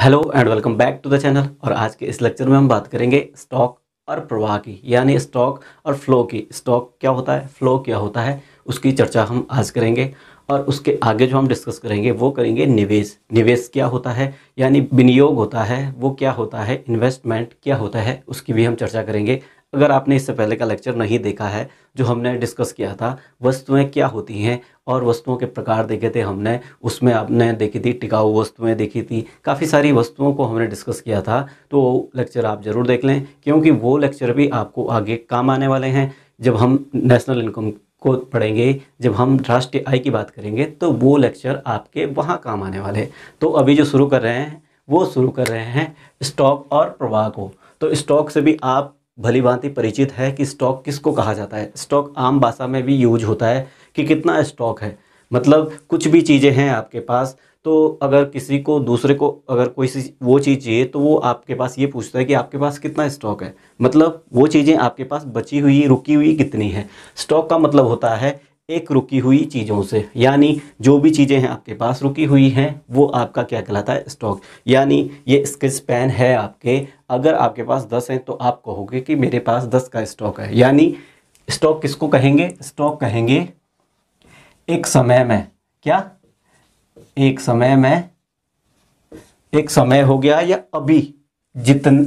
Hello and welcome back to the channel. और आज के इस लेक्चर में हम बात करेंगे स्टॉक और प्रवाह की, यानी स्टॉक और फ्लो की। स्टॉक क्या होता है, फ्लो क्या होता है, उसकी चर्चा हम आज करेंगे। और उसके आगे जो हम डिस्कस करेंगे वो करेंगे निवेश। निवेश क्या होता है, यानी विनियोग होता है, वो क्या होता है, इन्वेस्टमेंट क्या होता है, उसकी भी हम चर्चा करेंगे। अगर आपने इससे पहले का लेक्चर नहीं देखा है, जो हमने डिस्कस किया था वस्तुएं क्या होती हैं और वस्तुओं के प्रकार देखे थे हमने, उसमें आपने देखी थी टिकाऊ वस्तुएं देखी थी, काफ़ी सारी वस्तुओं को हमने डिस्कस किया था। तो वो लेक्चर आप ज़रूर देख लें, क्योंकि वो लेक्चर भी आपको आगे काम आने वाले हैं। जब हम नेशनल इनकम को पढ़ेंगे, जब हम राष्ट्रीय आय की बात करेंगे, तो वो लेक्चर आपके वहाँ काम आने वाले हैं। तो अभी जो शुरू कर रहे हैं वो शुरू कर रहे हैं स्टॉक और प्रवाह को। तो स्टॉक से भी आप भली भांति परिचित है कि स्टॉक किसको कहा जाता है। स्टॉक आम भाषा में भी यूज होता है कि कितना स्टॉक है, मतलब कुछ भी चीज़ें हैं आपके पास, तो अगर किसी को दूसरे को अगर कोई सी वो चीज़ चाहिए तो वो आपके पास ये पूछता है कि आपके पास कितना स्टॉक है, मतलब वो चीज़ें आपके पास बची हुई रुकी हुई कितनी है। स्टॉक का मतलब होता है एक रुकी हुई चीज़ों से, यानी जो भी चीज़ें हैं आपके पास रुकी हुई हैं वो आपका क्या कहलाता है, स्टॉक। यानी ये स्केच पेन है आपके, अगर आपके पास 10 हैं तो आप कहोगे कि मेरे पास 10 का स्टॉक है। यानी स्टॉक किसको कहेंगे, स्टॉक कहेंगे एक समय में, क्या एक समय में, एक समय हो गया या अभी,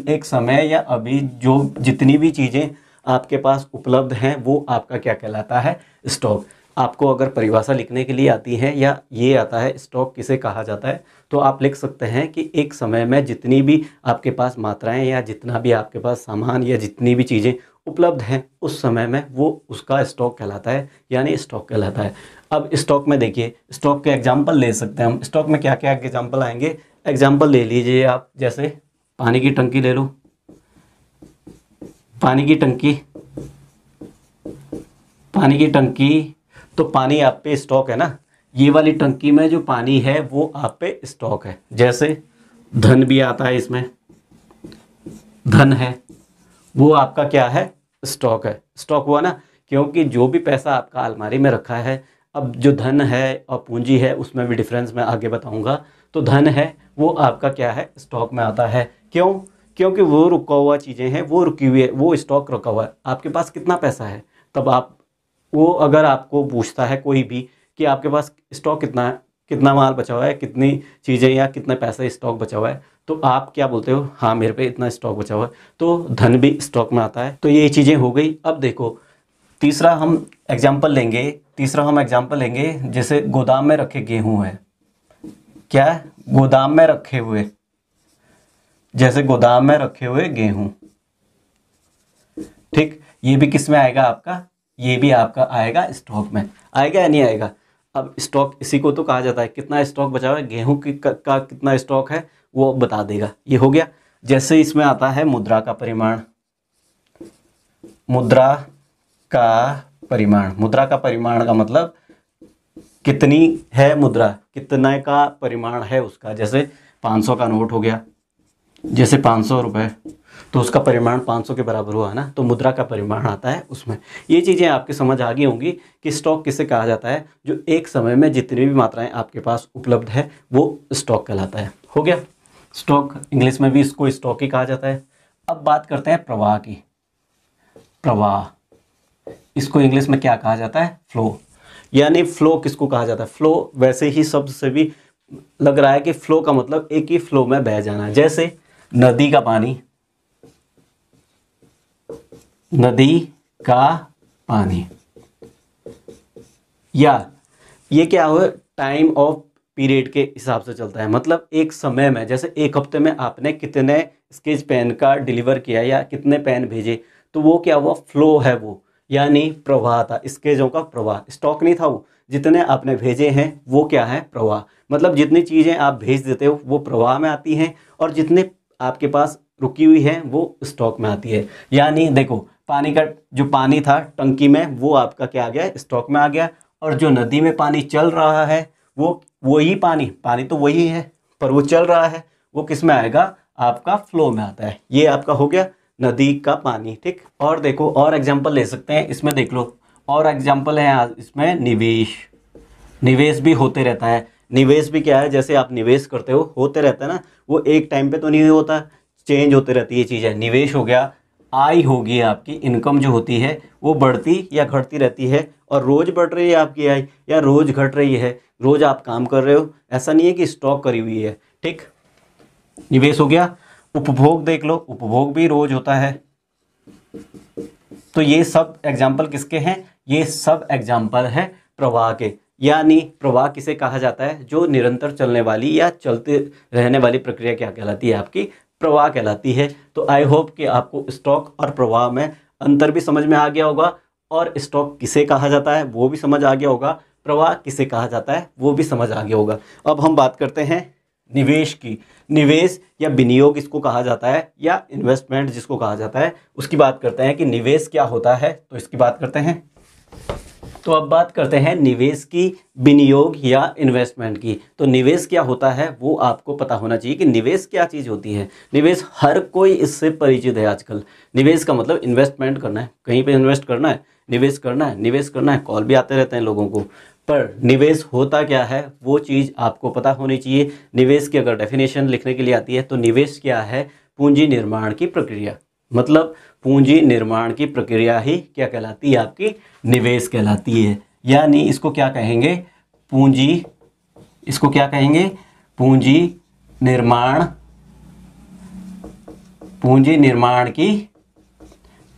एक समय या अभी जो जितनी भी चीज़ें आपके पास उपलब्ध हैं वो आपका क्या कहलाता है, स्टॉक। आपको अगर परिभाषा लिखने के लिए आती है या ये आता है स्टॉक किसे कहा जाता है, तो आप लिख सकते हैं कि एक समय में जितनी भी आपके पास मात्राएं या जितना भी आपके पास सामान या जितनी भी चीज़ें उपलब्ध हैं उस समय में वो उसका स्टॉक कहलाता है, यानी स्टॉक कहलाता है। अब स्टॉक में देखिए, स्टॉक के एग्जाम्पल ले सकते हैं हम। स्टॉक में क्या क्या एग्जाम्पल आएंगे, एग्जाम्पल ले लीजिए आप, जैसे पानी की टंकी ले लो। पानी की टंकी, पानी की टंकी, तो पानी आप पे स्टॉक है ना। ये वाली टंकी में जो पानी है वो आप पे स्टॉक है। जैसे धन भी आता है इसमें, धन है वो आपका क्या है, स्टॉक है। स्टॉक हुआ ना, क्योंकि जो भी पैसा आपका अलमारी में रखा है, अब जो धन है और पूंजी है उसमें भी डिफरेंस मैं आगे बताऊंगा। तो धन है वो आपका क्या है, स्टॉक में आता है। क्यों, क्योंकि वो रुका हुआ चीज़ें हैं, वो रुकी हुई है, वो स्टॉक रखा हुआ है। आपके पास कितना पैसा है, तब आप वो अगर आपको पूछता है कोई भी कि आपके पास स्टॉक कितना है, कितना माल बचा हुआ है, कितनी चीज़ें या कितने पैसे स्टॉक बचा हुआ है, तो आप क्या बोलते हो, हाँ मेरे पे इतना स्टॉक बचा हुआ है। तो धन भी स्टॉक में आता है। तो ये चीज़ें हो गई। अब देखो तीसरा हम एग्जाम्पल लेंगे, जैसे गोदाम में रखे गेहूँ है, क्या है, गोदाम में रखे हुए, जैसे गोदाम में रखे हुए गेहूँ, ठीक। ये भी किस में आएगा आपका, ये भी आपका आएगा स्टॉक में, आएगा या नहीं आएगा। अब स्टॉक इसी को तो कहा जाता है, कितना स्टॉक बचा हुआ है गेहूं का कितना स्टॉक है वो बता देगा। ये हो गया। जैसे इसमें आता है मुद्रा का परिमाण, मुद्रा का परिमाण, मुद्रा का परिमाण का मतलब कितनी है मुद्रा, कितने का परिमाण है उसका। जैसे 500 का नोट हो गया, जैसे 500 रुपये, तो उसका परिमाण 500 के बराबर हुआ है ना, तो मुद्रा का परिमाण आता है उसमें। ये चीज़ें आपकी समझ आ गई होंगी कि स्टॉक किसे कहा जाता है, जो एक समय में जितनी भी मात्राएं आपके पास उपलब्ध है वो स्टॉक कहलाता है। हो गया स्टॉक, इंग्लिश में भी इसको स्टॉक ही कहा जाता है। अब बात करते हैं प्रवाह की। प्रवाह, इसको इंग्लिश में क्या कहा जाता है, फ्लो। यानी फ्लो किसको कहा जाता है, फ्लो वैसे ही शब्द से भी लग रहा है कि फ्लो का मतलब एक ही फ्लो में बह जाना। जैसे नदी का पानी, नदी का पानी, या ये क्या हो, टाइम ऑफ पीरियड के हिसाब से चलता है। मतलब एक समय में, जैसे एक हफ्ते में आपने कितने स्केच पेन का डिलीवर किया या कितने पेन भेजे, तो वो क्या हुआ, फ्लो है वो, यानी प्रवाह था, स्केचों का प्रवाह। स्टॉक नहीं था वो, जितने आपने भेजे हैं वो क्या है, प्रवाह। मतलब जितनी चीज़ें आप भेज देते हो वो प्रवाह में आती हैं, और जितने आपके पास रुकी हुई है वो स्टॉक में आती है। यानी देखो पानी का जो पानी था टंकी में वो आपका क्या आ गया, स्टॉक में आ गया। और जो नदी में पानी चल रहा है वो वही पानी, पानी तो वही है पर वो चल रहा है, वो किस में आएगा, आपका फ्लो में आता है। ये आपका हो गया नदी का पानी, ठीक। और देखो और एग्जांपल ले सकते हैं इसमें, देख लो और एग्जांपल है इसमें निवेश। निवेश भी होते रहता है, निवेश भी क्या है, जैसे आप निवेश करते हो, होते रहता है ना, वो एक टाइम पे तो नहीं होता, चेंज होते रहती है चीज़ें। निवेश हो गया, आय होगी आपकी, इनकम जो होती है वो बढ़ती या घटती रहती है, और रोज़ बढ़ रही है आपकी आय या रोज़ घट रही है, रोज़ आप काम कर रहे हो, ऐसा नहीं है कि स्टॉक करी हुई है। ठीक, निवेश हो गया। उपभोग देख लो, उपभोग भी रोज होता है। तो ये सब एग्जाम्पल किसके हैं, ये सब एग्जाम्पल है प्रवाह के। यानी प्रवाह किसे कहा जाता है, जो निरंतर चलने वाली या चलते रहने वाली प्रक्रिया क्या कहलाती है, आपकी प्रवाह कहलाती है। तो आई होप कि आपको स्टॉक और प्रवाह में अंतर भी समझ में आ गया होगा, और स्टॉक किसे कहा जाता है वो भी समझ आ गया होगा, प्रवाह किसे कहा जाता है वो भी समझ आ गया होगा। अब हम बात करते हैं निवेश की। निवेश या विनियोग इसको कहा जाता है, या इन्वेस्टमेंट जिसको कहा जाता है, उसकी बात करते हैं कि निवेश क्या होता है, तो इसकी बात करते हैं। तो अब बात करते हैं निवेश की, विनियोग या इन्वेस्टमेंट की। तो निवेश क्या होता है वो आपको पता होना चाहिए कि निवेश क्या चीज़ होती है। निवेश हर कोई इससे परिचित है आजकल। निवेश का मतलब इन्वेस्टमेंट करना है, कहीं पे इन्वेस्ट करना है, निवेश करना है, निवेश करना है। कॉल भी आते रहते हैं लोगों को, पर निवेश होता क्या है वो चीज़ आपको पता होनी चाहिए। निवेश की अगर डेफिनेशन लिखने के लिए आती है तो निवेश क्या है, पूंजी निर्माण की प्रक्रिया। मतलब पूंजी निर्माण की प्रक्रिया ही क्या कहलाती है, आपकी निवेश कहलाती है। यानी इसको क्या कहेंगे, पूंजी, इसको क्या कहेंगे, पूंजी निर्माण, पूंजी निर्माण की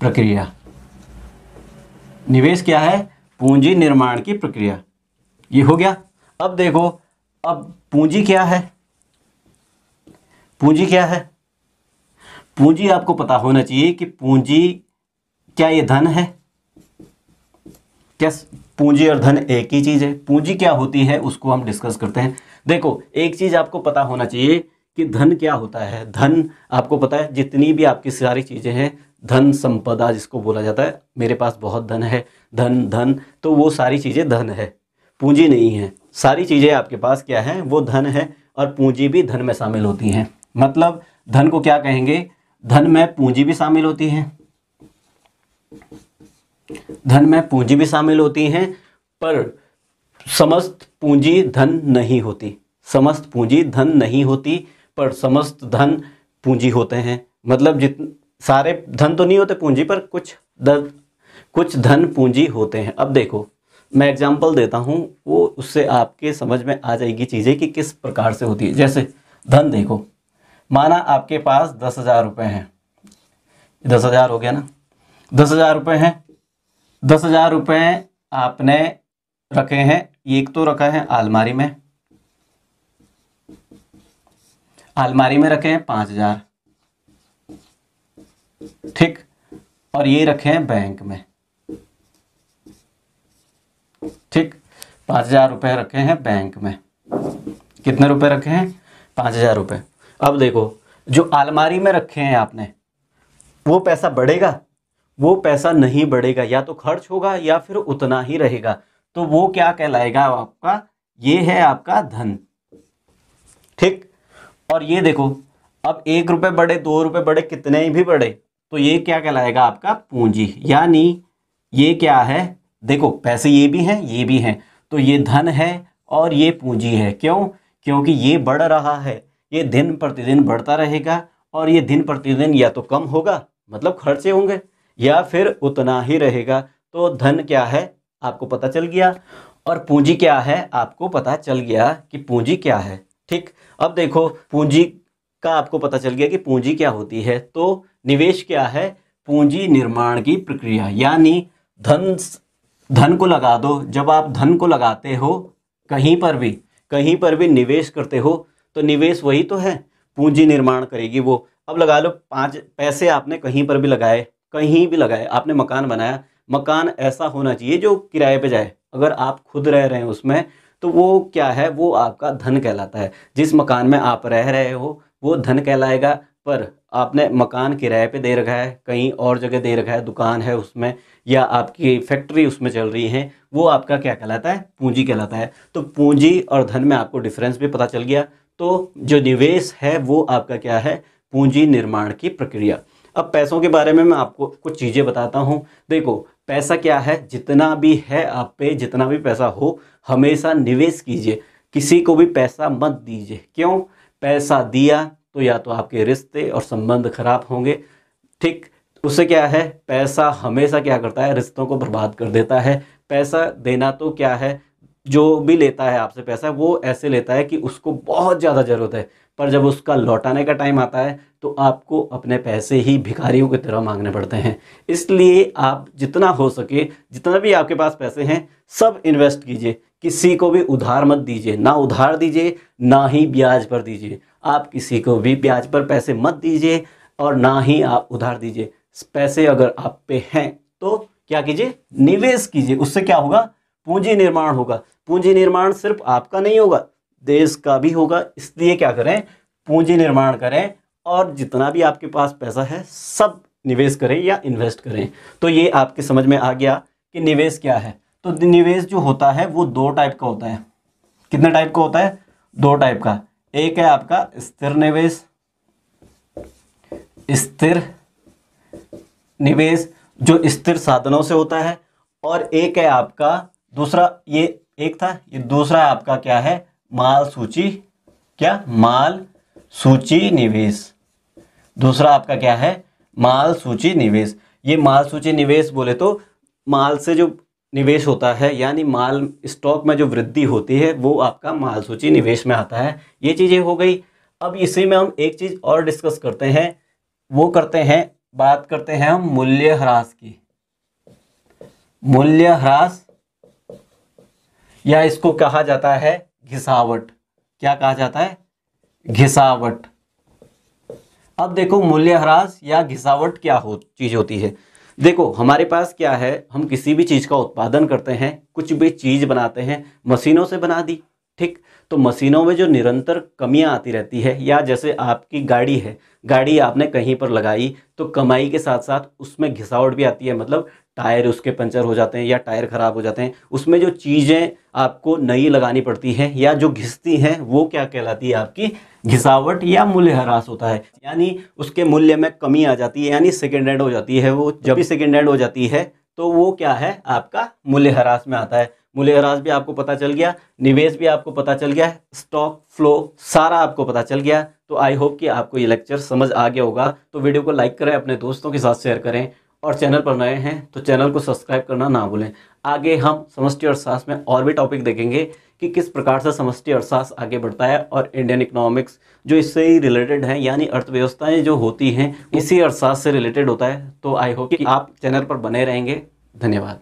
प्रक्रिया। निवेश क्या है, पूंजी निर्माण की प्रक्रिया। ये हो गया। अब देखो, अब पूंजी क्या है, पूंजी क्या है, पूंजी आपको पता होना चाहिए कि पूंजी क्या ये धन है, क्या पूंजी और धन एक ही चीज़ है। पूंजी क्या होती है उसको हम डिस्कस करते हैं। देखो, एक चीज़ आपको पता होना चाहिए कि धन क्या होता है। धन आपको पता है, जितनी भी आपकी सारी चीज़ें हैं, धन संपदा जिसको बोला जाता है, मेरे पास बहुत धन है, धन धन, तो वो सारी चीज़ें धन है, पूंजी नहीं है। सारी चीज़ें आपके पास क्या है, वो धन है, और पूंजी भी धन में शामिल होती हैं। मतलब धन को क्या कहेंगे, धन में पूंजी भी शामिल होती है, धन में पूंजी भी शामिल होती हैं, पर समस्त पूंजी धन नहीं होती, समस्त पूंजी धन नहीं होती, पर समस्त धन पूंजी होते हैं। मतलब सारे धन तो नहीं होते पूंजी पर, कुछ धन पूंजी होते हैं। अब देखो, मैं एग्जांपल देता हूँ, वो उससे आपके समझ में आ जाएगी चीज़ें कि किस प्रकार से होती है। जैसे धन देखो, माना आपके पास 10,000 रुपये हैं, 10,000 हो गया ना, 10,000 रुपये हैं, 10,000 रुपये आपने रखे हैं, एक तो रखा है अलमारी में, अलमारी में रखे हैं 5,000, ठीक, और ये रखे हैं बैंक में, ठीक, 5,000 रुपये रखे हैं बैंक में। कितने रुपए रखे हैं, 5,000 रुपये। अब देखो, जो अलमारी में रखे हैं आपने, वो पैसा बढ़ेगा, वो पैसा नहीं बढ़ेगा, या तो खर्च होगा या फिर उतना ही रहेगा। तो वो क्या कहलाएगा आपका, ये है आपका धन, ठीक। और ये देखो, अब 1 रुपये बढ़े, 2 रुपये बढ़े, कितने ही भी बढ़े, तो ये क्या कहलाएगा आपका पूंजी। यानी ये क्या है, देखो पैसे ये भी हैं, ये भी हैं, तो ये धन है और ये पूंजी है। क्यों, क्योंकि ये बढ़ रहा है, ये दिन प्रतिदिन बढ़ता रहेगा, और ये दिन प्रतिदिन या तो कम होगा, मतलब खर्चे होंगे, या फिर उतना ही रहेगा। तो धन क्या है आपको पता चल गया, और पूंजी क्या है आपको पता चल गया कि पूंजी क्या है, ठीक। अब देखो, पूंजी का आपको पता चल गया कि पूंजी क्या होती है। तो निवेश क्या है, पूंजी निर्माण की प्रक्रिया। यानी धन को लगा दो, जब आप धन को लगाते हो कहीं पर भी निवेश करते हो, तो निवेश वही तो है, पूंजी निर्माण करेगी वो। अब लगा लो 5 पैसे आपने कहीं पर भी लगाए, कहीं भी लगाए, आपने मकान बनाया, मकान ऐसा होना चाहिए जो किराए पे जाए। अगर आप खुद रह रहे हैं उसमें, तो वो क्या है, वो आपका धन कहलाता है। जिस मकान में आप रह रहे हो वो धन कहलाएगा। पर आपने मकान किराए पे दे रखा है, कहीं और जगह दे रखा है, दुकान है उसमें, या आपकी फैक्ट्री उसमें चल रही है, वो आपका क्या कहलाता है, पूंजी कहलाता है। तो पूंजी और धन में आपको डिफरेंस भी पता चल गया। तो जो निवेश है वो आपका क्या है, पूंजी निर्माण की प्रक्रिया। अब पैसों के बारे में मैं आपको कुछ चीज़ें बताता हूँ। देखो, पैसा क्या है, जितना भी है आप पे, जितना भी पैसा हो, हमेशा निवेश कीजिए। किसी को भी पैसा मत दीजिए। क्यों? पैसा दिया तो या तो आपके रिश्ते और संबंध खराब होंगे, ठीक। उससे क्या है, पैसा हमेशा क्या करता है, रिश्तों को बर्बाद कर देता है। पैसा देना तो क्या है, जो भी लेता है आपसे पैसा वो ऐसे लेता है कि उसको बहुत ज़्यादा ज़रूरत है, पर जब उसका लौटाने का टाइम आता है तो आपको अपने पैसे ही भिखारियों की तरह मांगने पड़ते हैं। इसलिए आप जितना हो सके, जितना भी आपके पास पैसे हैं सब इन्वेस्ट कीजिए। किसी को भी उधार मत दीजिए, ना उधार दीजिए ना ही ब्याज पर दीजिए। आप किसी को भी ब्याज पर पैसे मत दीजिए और ना ही आप उधार दीजिए। पैसे अगर आप पे हैं तो क्या कीजिए, निवेश कीजिए। उससे क्या होगा, पूंजी निर्माण होगा। पूंजी निर्माण सिर्फ आपका नहीं होगा, देश का भी होगा। इसलिए क्या करें, पूंजी निर्माण करें और जितना भी आपके पास पैसा है सब निवेश करें या इन्वेस्ट करें। तो ये आपके समझ में आ गया कि निवेश क्या है। तो निवेश जो होता है वो 2 टाइप का होता है। कितने टाइप का होता है? 2 टाइप का। एक है आपका स्थिर निवेश, स्थिर निवेश जो स्थिर साधनों से होता है, और एक है आपका दूसरा, ये एक था, ये दूसरा है आपका क्या है, माल सूची, क्या, माल सूची निवेश। दूसरा आपका क्या है, माल सूची निवेश। ये माल सूची निवेश बोले तो माल से जो निवेश होता है, यानी माल स्टॉक में जो वृद्धि होती है वो आपका माल सूची निवेश में आता है। ये चीज़ें हो गई। अब इसी में हम एक चीज़ और डिस्कस करते हैं, वो करते हैं, बात करते हैं हम मूल्यह्रास की। मूल्यह्रास या इसको कहा जाता है घिसावट। क्या कहा जाता है? घिसावट। अब देखो मूल्यह्रास या घिसावट क्या चीज होती है। देखो हमारे पास क्या है, हम किसी भी चीज का उत्पादन करते हैं, कुछ भी चीज बनाते हैं, मशीनों से बना दी, ठीक। तो मशीनों में जो निरंतर कमियां आती रहती है, या जैसे आपकी गाड़ी है, गाड़ी आपने कहीं पर लगाई तो कमाई के साथ साथ उसमें घिसावट भी आती है, मतलब टायर उसके पंचर हो जाते हैं या टायर ख़राब हो जाते हैं। उसमें जो चीज़ें आपको नई लगानी पड़ती हैं या जो घिसती हैं वो क्या कहलाती है, आपकी घिसावट या मूल्यह्रास होता है। यानी उसके मूल्य में कमी आ जाती है, यानी सेकेंड हैंड हो जाती है वो। जब भी सेकेंड हैंड हो जाती है तो वो क्या है, आपका मूल्यह्रास में आता है। मूल्यह्रास भी आपको पता चल गया, निवेश भी आपको पता चल गया, स्टॉक फ्लो सारा आपको पता चल गया। तो आई होप कि आपको ये लेक्चर समझ आ गया होगा। तो वीडियो को लाइक करें, अपने दोस्तों के साथ शेयर करें, और चैनल पर नए हैं तो चैनल को सब्सक्राइब करना ना भूलें। आगे हम समष्टि अर्थशास्त्र में और भी टॉपिक देखेंगे कि किस प्रकार से समष्टि अर्थशास्त्र आगे बढ़ता है, और इंडियन इकोनॉमिक्स जो इससे ही रिलेटेड है, यानी अर्थव्यवस्थाएं जो होती हैं इसी अर्थशास्त्र से रिलेटेड होता है। तो आई होप कि आप चैनल पर बने रहेंगे। धन्यवाद।